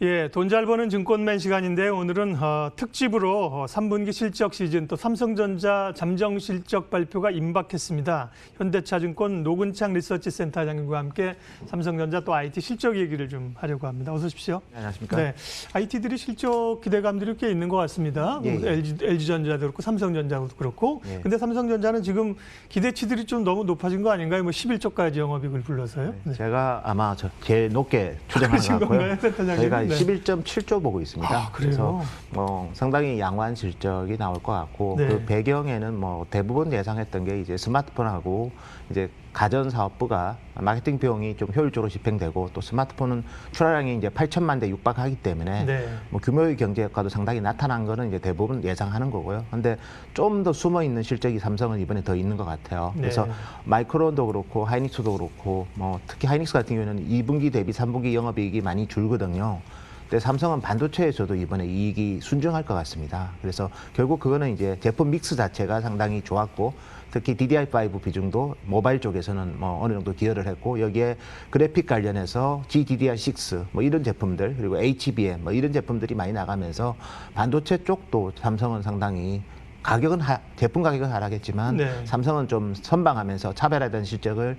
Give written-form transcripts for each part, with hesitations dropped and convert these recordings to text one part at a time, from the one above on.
예, 돈 잘 버는 증권맨 시간인데 오늘은 특집으로 3분기 실적 시즌 또 삼성전자 잠정 실적 발표가 임박했습니다. 현대차증권 노근창 리서치 센터장님과 함께 삼성전자 또 IT 실적 얘기를 좀 하려고 합니다. 어서 오십시오. 네, 안녕하십니까. 네, IT들이 실적 기대감들이 꽤 있는 것 같습니다. 예, 예. LG전자도 그렇고 삼성전자도 그렇고. 예. 근데 삼성전자는 지금 기대치들이 좀 너무 높아진 거 아닌가요? 뭐 11조까지 영업이익을 불러서요. 네. 제가 아마 제일 높게 추정한 것 같고요. 건가요, 센터장님? 저희가 네. 11.7조 보고 있습니다. 아, 그래요? 그래서 상당히 양호한 실적이 나올 것 같고 네. 그 배경에는 대부분 예상했던 게 이제 스마트폰하고 이제 가전 사업부가 마케팅 비용이 좀 효율적으로 집행되고 또 스마트폰은 출하량이 이제 8천만 대 육박하기 때문에 네. 규모의 경제 효과도 상당히 나타난 거는 이제 대부분 예상하는 거고요. 근데 좀 더 숨어 있는 실적이 삼성은 이번에 더 있는 것 같아요. 네. 그래서 마이크론도 그렇고 하이닉스도 그렇고 특히 하이닉스 같은 경우에는 2분기 대비 3분기 영업이익이 많이 줄거든요. 근데 삼성은 반도체에서도 이번에 이익이 순증할 것 같습니다. 그래서 결국 그거는 이제 제품 믹스 자체가 상당히 좋았고 특히 DDR5 비중도 모바일 쪽에서는 어느 정도 기여를 했고 여기에 그래픽 관련해서 GDDR6 이런 제품들 그리고 HBM 이런 제품들이 많이 나가면서 반도체 쪽도 삼성은 상당히 가격은 제품 가격은 하락했지만 네. 삼성은 좀 선방하면서 차별화된 실적을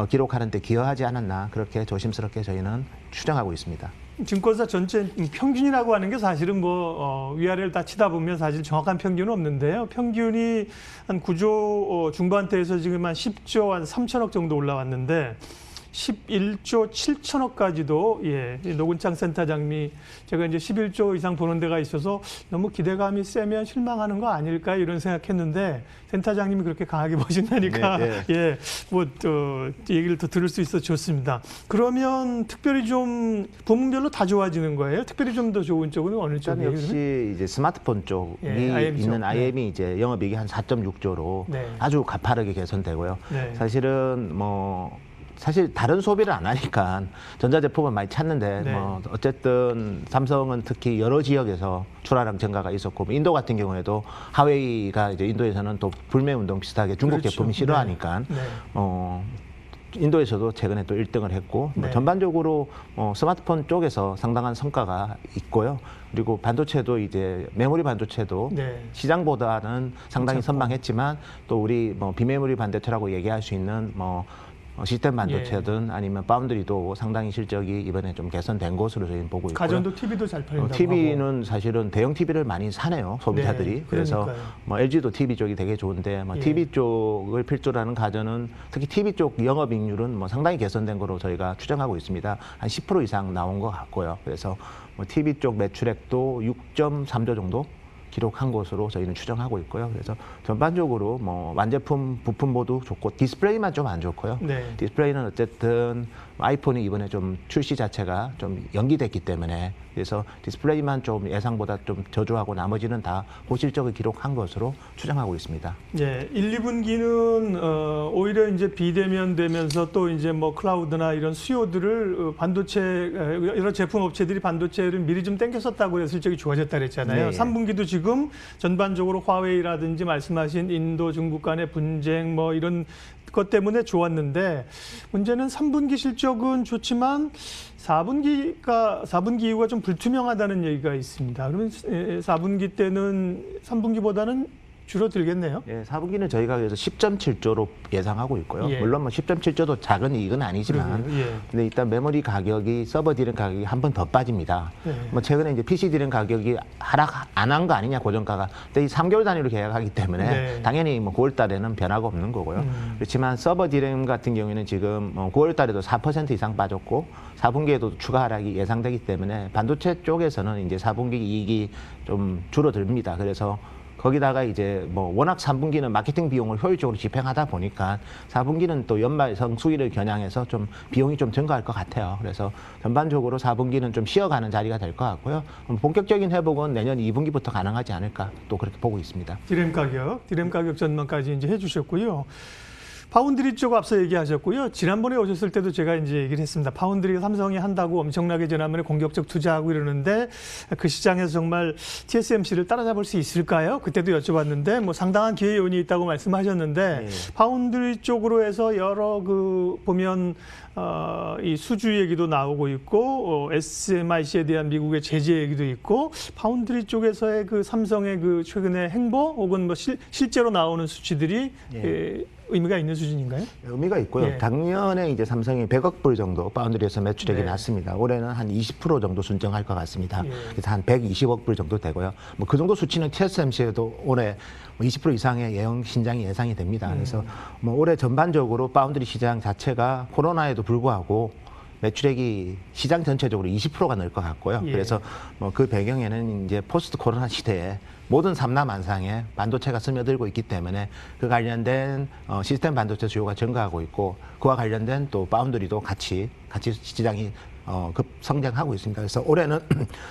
기록하는 데 기여하지 않았나 그렇게 조심스럽게 저희는 추정하고 있습니다. 증권사 전체 평균이라고 하는 게 사실은 위아래를 다 치다 보면 사실 정확한 평균은 없는데요. 평균이 한 9조 중반대에서 지금 한 10조 한 3천억 정도 올라왔는데 11조 7천억까지도 노근창 센터장님이 제가 이제 11조 이상 보는 데가 있어서 너무 기대감이 세면 실망하는 거 아닐까 이런 생각했는데 센터장님이 그렇게 강하게 보신다니까 네. 얘기를 더 들을 수 있어 좋습니다. 그러면 특별히 좀 부문별로 다 좋아지는 거예요? 특별히 좀 더 좋은 쪽은 어느 쪽이에요? 역시 이제 스마트폰 쪽이 IM 있는 쪽. IM이 이제 영업이익이 한 4.6조로 네. 아주 가파르게 개선되고요. 네. 사실 다른 소비를 안 하니까 전자제품을 많이 찾는데 네. 어쨌든 삼성은 특히 여러 지역에서 출하량 증가가 있었고 인도 같은 경우에도 하웨이가 이제 인도에서는 또 불매 운동 비슷하게 중국 그렇죠. 제품이 싫어하니까 네. 인도에서도 최근에 또 1등을 했고 네. 전반적으로 스마트폰 쪽에서 상당한 성과가 있고요. 그리고 반도체도 이제 메모리 반도체도 네. 시장보다는 상당히 괜찮고. 선방했지만 또 우리 비메모리 반도체라고 얘기할 수 있는 시스템 반도체든 아니면 파운드리도 상당히 실적이 이번에 좀 개선된 것으로 저희는 보고 있고요. 가전도 TV도 잘 팔린다고 TV는 사실은 대형 TV를 많이 사네요, 소비자들이. 네, 그래서 LG도 TV 쪽이 되게 좋은데 TV 쪽을 필두로 하는 가전은 특히 TV 쪽 영업이익률은 상당히 개선된 거로 저희가 추정하고 있습니다. 한 10% 이상 나온 것 같고요. 그래서 TV 쪽 매출액도 6.3조 정도 기록한 것으로 저희는 추정하고 있고요. 그래서 전반적으로 완제품, 부품 모두 좋고 디스플레이만 좀 안 좋고요. 네. 디스플레이는 어쨌든 아이폰이 이번에 좀 출시 자체가 좀 연기됐기 때문에 그래서 디스플레이만 좀 예상보다 좀 저조하고 나머지는 다 고실적을 기록한 것으로 추정하고 있습니다. 예, 1, 2분기는 오히려 이제 비대면 되면서 또 이제 클라우드나 이런 수요들을 반도체 여러 제품 업체들이 반도체를 미리 좀 땡겼었다고 해서 실적이 좋아졌다 그랬잖아요. 네. 3분기도 지금 전반적으로 화웨이라든지 말씀하신 인도, 중국 간의 분쟁 이런 것 때문에 좋았는데 문제는 3분기 실적은 좋지만 4분기 이후가 좀 불투명하다는 얘기가 있습니다. 그러면 4분기 때는 3분기보다는 줄어들겠네요. 예, 4분기는 저희가 그래서 10.7조로 예상하고 있고요. 예. 물론 10.7조도 작은 이익은 아니지만, 예. 근데 일단 메모리 가격이 서버 디램 가격이 한 번 더 빠집니다. 예. 최근에 이제 PC 디램 가격이 하락 안 한 거 아니냐 고정가가. 근데 이 3개월 단위로 계약하기 때문에 네. 당연히 9월 달에는 변화가 없는 거고요. 그렇지만 서버 디램 같은 경우에는 지금 9월 달에도 4% 이상 빠졌고 4분기에도 추가 하락이 예상되기 때문에 반도체 쪽에서는 이제 4분기 이익이 좀 줄어듭니다. 그래서 거기다가 이제 워낙 3분기는 마케팅 비용을 효율적으로 집행하다 보니까 4분기는 또 연말 성수기를 겨냥해서 좀 비용이 좀 증가할 것 같아요. 그래서 전반적으로 4분기는 좀 쉬어가는 자리가 될 것 같고요. 본격적인 회복은 내년 2분기부터 가능하지 않을까 또 그렇게 보고 있습니다. 디램 가격 전망까지 이제 해주셨고요. 파운드리 쪽 앞서 얘기하셨고요. 지난번에 오셨을 때도 제가 이제 얘기를 했습니다. 파운드리가 삼성이 한다고 엄청나게 지난번에 공격적 투자하고 이러는데 그 시장에서 정말 TSMC를 따라잡을 수 있을까요? 그때도 여쭤봤는데 뭐 상당한 기회 요인이 있다고 말씀하셨는데 파운드리 쪽으로 해서 여러 보면 이 수주 얘기도 나오고 있고 SMIC에 대한 미국의 제재 얘기도 있고 파운드리 쪽에서의 그 삼성의 그 최근의 행보 혹은 뭐 실제로 나오는 수치들이 의미가 있는 수준인가요? 의미가 있고요. 작년에 이제 삼성이 100억 불 정도 파운드리에서 매출액이 났습니다. 올해는 한 20% 정도 순정할 것 같습니다. 그래서 한 120억 불 정도 되고요. 뭐 그 정도 수치는 TSMC에도 올해 20% 이상의 예형 신장이 예상이 됩니다. 그래서 뭐 올해 전반적으로 파운드리 시장 자체가 코로나에도 불구하고 매출액이 시장 전체적으로 20%가 늘 것 같고요. 그래서 뭐 그 배경에는 이제 포스트 코로나 시대에 모든 삼남한상에 반도체가 스며들고 있기 때문에 그 관련된 시스템 반도체 수요가 증가하고 있고 그와 관련된 또 파운드리도 같이 시장이 급성장하고 있습니다. 그래서 올해는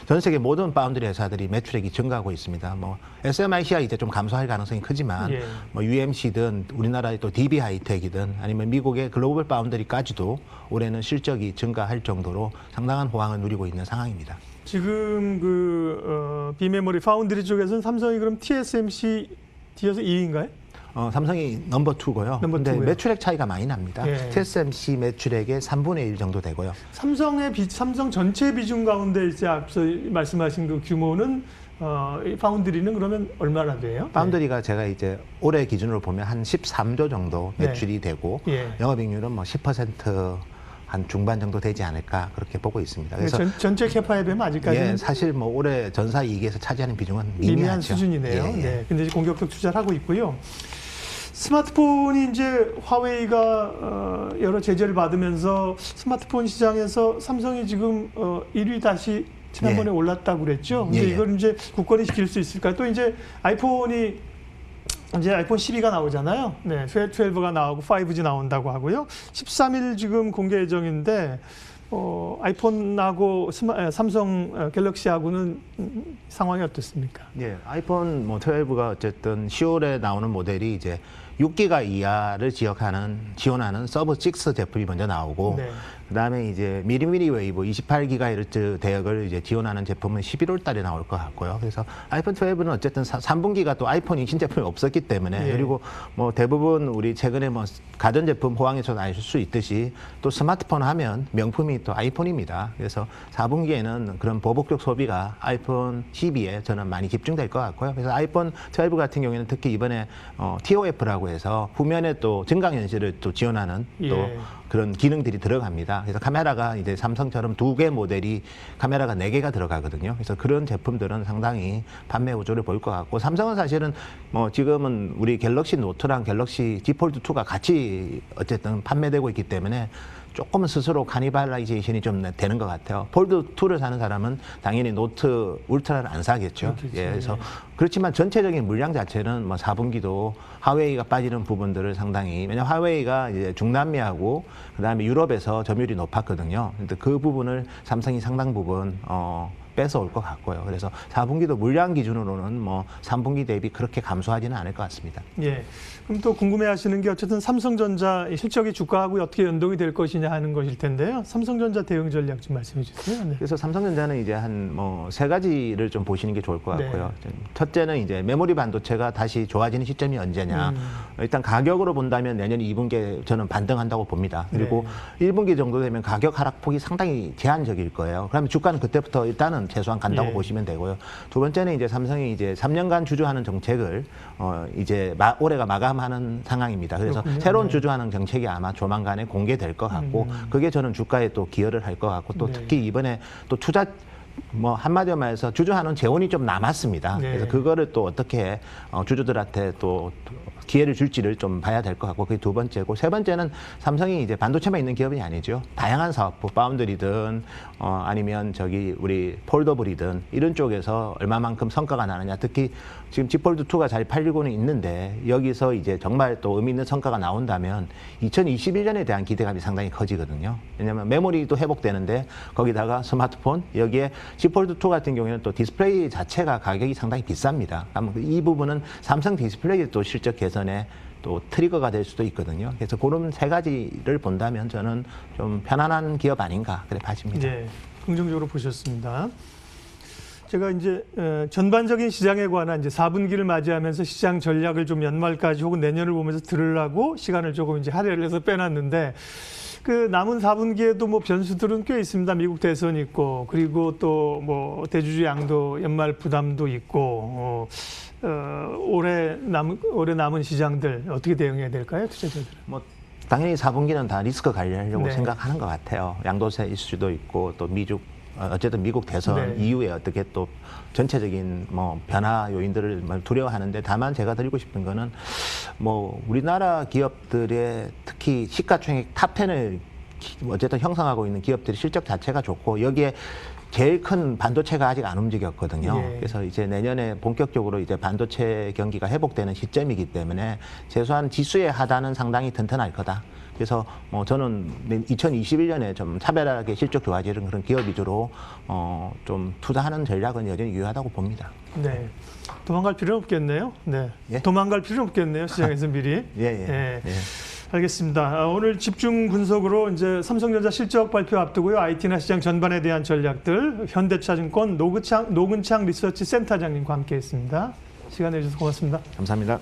전 세계 모든 파운드리 회사들이 매출액이 증가하고 있습니다. 뭐 SMIC가 이제 좀 감소할 가능성이 크지만 뭐 UMC든 우리나라의 또 DB 하이텍이든 아니면 미국의 글로벌 파운드리까지도 올해는 실적이 증가할 정도로 상당한 호황을 누리고 있는 상황입니다. 지금 비메모리 파운드리 쪽에서는 삼성이 그럼 TSMC 뒤에서 2위인가요? 삼성이 넘버 2고요. 근데 매출액 차이가 많이 납니다. TSMC 매출액의 3분의 1 정도 되고요. 삼성 전체 비중 가운데 이제 앞서 말씀하신 그 규모는 파운드리는 그러면 얼마나 돼요? 파운드리가 제가 이제 올해 기준으로 보면 한 13조 정도 매출이 되고 영업이익률은 뭐 10% 한 중반 정도 되지 않을까 그렇게 보고 있습니다. 그래서 전체 캐파에 비하면 아직까지는 사실 뭐 올해 전사 이익에서 차지하는 비중은 미미한 수준이네요. 네, 근데 이제 공격적 투자를 하고 있고요. 스마트폰이 이제 화웨이가 여러 제재를 받으면서 스마트폰 시장에서 삼성이 지금 1위 다시 지난번에 올랐다고 그랬죠. 근데 이걸 이제 굳건히 시킬 수 있을까요? 또 이제 이제 아이폰 12가 나오잖아요. 네, 12가 나오고 5G 나온다고 하고요. 13일 지금 공개 예정인데 아이폰하고 삼성 갤럭시하고는 상황이 어떻습니까? 아이폰 12가 어쨌든 10월에 나오는 모델이 이제 6기가 이하를 지원하는 서브 6 제품이 먼저 나오고 그다음에 이제 미리미리 웨이브 28GHz 대역을 이제 지원하는 제품은 11월 달에 나올 것 같고요. 그래서 아이폰 12는 어쨌든 3분기가 또 아이폰이 신제품이 없었기 때문에 그리고 뭐 대부분 우리 최근에 뭐 가전제품 호황에서 아실 수 있듯이 또 스마트폰 하면 명품이 또 아이폰입니다. 그래서 4분기에는 그런 보복적 소비가 아이폰 12에 저는 많이 집중될 것 같고요. 그래서 아이폰 12 같은 경우에는 특히 이번에 TOF라고 해서 후면에 또 증강현실을 또 지원하는 또 그런 기능들이 들어갑니다. 그래서 카메라가 이제 삼성처럼 2개 모델이 카메라가 4개가 들어가거든요. 그래서 그런 제품들은 상당히 판매 우조를 볼 것 같고 삼성은 사실은 뭐 지금은 우리 갤럭시 노트랑 갤럭시 Z 폴드 2가 같이 어쨌든 판매되고 있기 때문에 조금은 스스로 카니발라이제이션이 좀 되는 것 같아요. 폴드 2를 사는 사람은 당연히 노트 울트라를 안 사겠죠. 그래서 그렇지만 전체적인 물량 자체는 뭐 4분기도 화웨이가 빠지는 부분들을 상당히 왜냐하면 화웨이가 이제 중남미하고 그다음에 유럽에서 점유율이 높았거든요. 근데 그 부분을 삼성이 상당 부분 뺏어올 것 같고요. 그래서 4분기도 물량 기준으로는 뭐 3분기 대비 그렇게 감소하지는 않을 것 같습니다. 그럼 또 궁금해하시는 게 어쨌든 삼성전자 실적이 주가하고 어떻게 연동이 될 것이냐 하는 것일 텐데요. 삼성전자 대응 전략 좀 말씀해 주세요. 그래서 삼성전자는 이제 한 뭐 3가지를 좀 보시는 게 좋을 것 같고요. 첫째는 이제 메모리 반도체가 다시 좋아지는 시점이 언제냐. 일단 가격으로 본다면 내년 2분기에 저는 반등한다고 봅니다. 그리고 1분기 정도 되면 가격 하락폭이 상당히 제한적일 거예요. 그러면 주가는 그때부터 일단은 최소한 간다고 보시면 되고요. 두 번째는 이제 삼성이 이제 3년간 주주하는 정책을 이제 올해가 마감하는 상황입니다. 그래서 새로운 주주하는 정책이 아마 조만간에 공개될 것 같고 그게 저는 주가에 또 기여를 할 것 같고 또 특히 이번에 또 투자 뭐 한마디로 말해서 주주하는 재원이 좀 남았습니다. 그래서 그거를 또 어떻게 주주들한테 또 기회를 줄지를 좀 봐야 될 것 같고 그게 두 번째고 세 번째는 삼성이 이제 반도체만 있는 기업이 아니죠. 다양한 사업, 파운드리든 아니면 우리 폴더블이든 이런 쪽에서 얼마만큼 성과가 나느냐. 특히 지금 Z 폴드 2가 잘 팔리고는 있는데 여기서 이제 정말 또 의미 있는 성과가 나온다면 2021년에 대한 기대감이 상당히 커지거든요. 왜냐하면 메모리도 회복되는데 거기다가 스마트폰 여기에 Z 폴드 2 같은 경우에는 또 디스플레이 자체가 가격이 상당히 비쌉니다. 이 부분은 삼성 디스플레이 또 실적 개선에 또 트리거가 될 수도 있거든요. 그래서 그런 세 가지를 본다면 저는 좀 편안한 기업 아닌가 그래 봐집니다. 네, 긍정적으로 보셨습니다. 제가 이제 전반적인 시장에 관한 이제 4분기를 맞이하면서 시장 전략을 좀 연말까지 혹은 내년을 보면서 들으려고 시간을 조금 이제 할애를 해서 빼놨는데 그 남은 4분기에도 뭐 변수들은 꽤 있습니다. 미국 대선 있고 그리고 또 뭐 대주주 양도 연말 부담도 있고 올해 남은 시장들 어떻게 대응해야 될까요, 투자자들은? 뭐 당연히 4분기는 다 리스크 관리하려고 네. 생각하는 것 같아요. 양도세 이슈도 있고 또 어쨌든 미국 대선 네. 이후에 어떻게 또 전체적인 뭐 변화 요인들을 두려워하는데 다만 제가 드리고 싶은 거는 뭐 우리나라 기업들의 특히 시가총액 탑10을 어쨌든 형성하고 있는 기업들의 실적 자체가 좋고 여기에 제일 큰 반도체가 아직 안 움직였거든요. 예. 그래서 이제 내년에 본격적으로 이제 반도체 경기가 회복되는 시점이기 때문에 최소한 지수의 하단은 상당히 튼튼할 거다. 그래서 뭐 저는 2021년에 좀 차별하게 실적 좋아지는 그런 기업 위주로 좀 투자하는 전략은 여전히 유효하다고 봅니다. 네, 도망갈 필요는 없겠네요. 네, 예? 도망갈 필요는 없겠네요. 시장에서 미리. 예. 알겠습니다. 오늘 집중 분석으로 이제 삼성전자 실적 발표 앞두고요. IT나 시장 전반에 대한 전략들 현대차증권 노근창 리서치 센터장님과 함께했습니다. 시간 내주셔서 고맙습니다. 감사합니다.